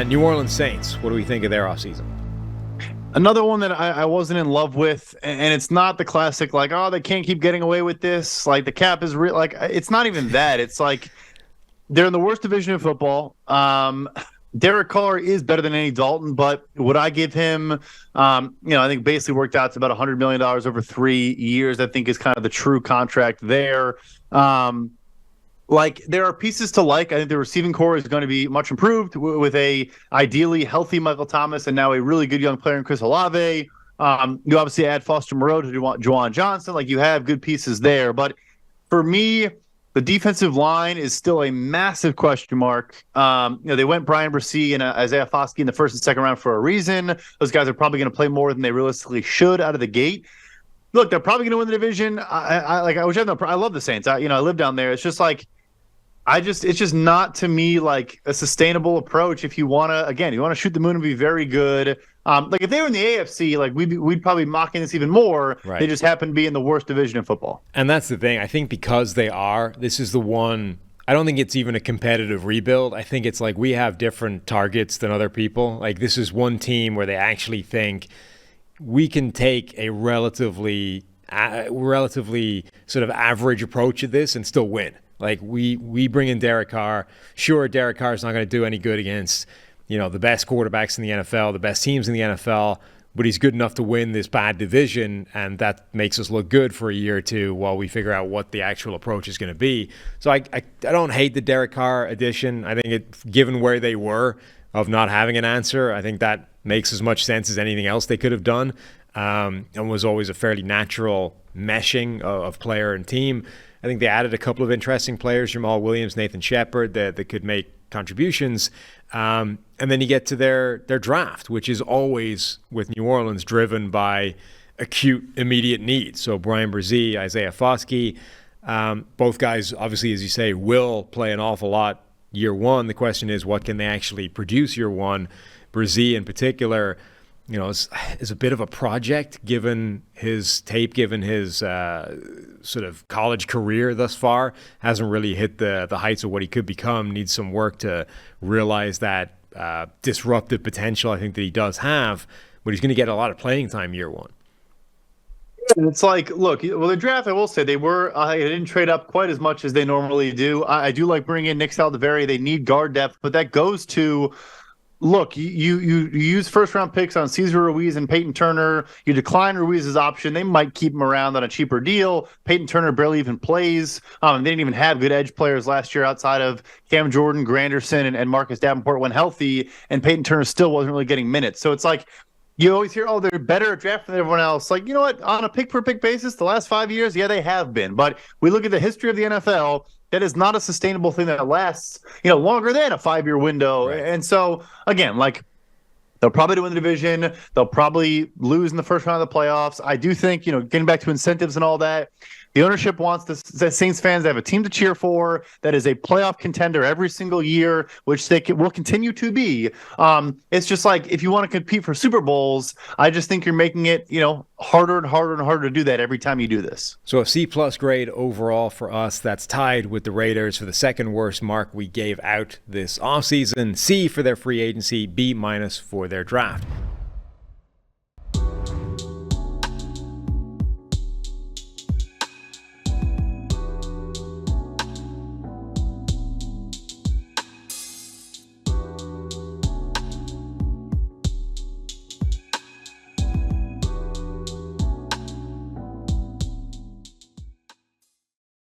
New Orleans Saints, what do we think of their offseason? Another one that I wasn't in love with, and it's not the classic, like, oh, they can't keep getting away with this. Like, the cap is real. Like, it's not even that. It's like they're in the worst division of football. Derek Carr is better than Andy Dalton, but would I give him, I think basically worked out to about $100 million over 3 years, I think is kind of the true contract there. Like, there are pieces to like. I think the receiving core is going to be much improved with a ideally healthy Michael Thomas and now a really good young player in Chris Olave. You obviously add Foster Moreau to Juwan Johnson. Like, you have good pieces there. But for me, the defensive line is still a massive question mark. They went Brian Bresee and Isaiah Foskey in the first and second round for a reason. Those guys are probably going to play more than they realistically should out of the gate. Look, they're probably going to win the division. I love the Saints. I live down there. It's just like, it's just not, to me, like a sustainable approach. If you want to shoot the moon and be very good. Like, if they were in the AFC, like we'd probably be mocking this even more. Right. They just happen to be in the worst division in football. And that's the thing. I think because this is the one, I don't think it's even a competitive rebuild. I think it's like we have different targets than other people. Like, this is one team where they actually think we can take a relatively sort of average approach at this and still win. Like, we bring in Derek Carr. Sure, Derek Carr is not going to do any good against, the best quarterbacks in the NFL, the best teams in the NFL, but he's good enough to win this bad division, and that makes us look good for a year or two while we figure out what the actual approach is going to be. So I don't hate the Derek Carr addition. I think given where they were of not having an answer, I think that makes as much sense as anything else they could have done, and was always a fairly natural meshing of player and team. I think they added a couple of interesting players, Jamal Williams, Nathan Shepard, that could make contributions. And then you get to their draft, which is always, with New Orleans, driven by acute, immediate needs. So Brian Bresee, Isaiah Foskey, both guys, obviously, as you say, will play an awful lot year one. The question is, what can they actually produce year one? Bresee, in particular, is a bit of a project given his tape, given his sort of college career thus far. Hasn't really hit the heights of what he could become. Needs some work to realize that disruptive potential I think that he does have, but he's going to get a lot of playing time year one. It's like, look, well, the draft, I will say, they didn't trade up quite as much as they normally do. I do like bringing in Nick Saldiveri. They need guard depth, but that goes to, look, you use first-round picks on Cesar Ruiz and Peyton Turner. You decline Ruiz's option. They might keep him around on a cheaper deal. Peyton Turner barely even plays. They didn't even have good edge players last year outside of Cam Jordan, Granderson, and Marcus Davenport when healthy, and Peyton Turner still wasn't really getting minutes. So it's like, you always hear, oh, they're better at drafting than everyone else. Like, you know what? On a pick-per-pick basis, the last 5 years, yeah, they have been. But we look at the history of the NFL, that is not a sustainable thing that lasts, longer than a 5-year window. Right. And so, again, like, they'll probably win the division. They'll probably lose in the first round of the playoffs. I do think, getting back to incentives and all that, the ownership wants the Saints fans to have a team to cheer for that is a playoff contender every single year, which they will continue to be. It's just like, if you want to compete for Super Bowls, I just think you're making it, harder and harder and harder to do that every time you do this. So a C+ grade overall for us. That's tied with the Raiders for the second worst mark we gave out this offseason. C for their free agency, B- for their draft.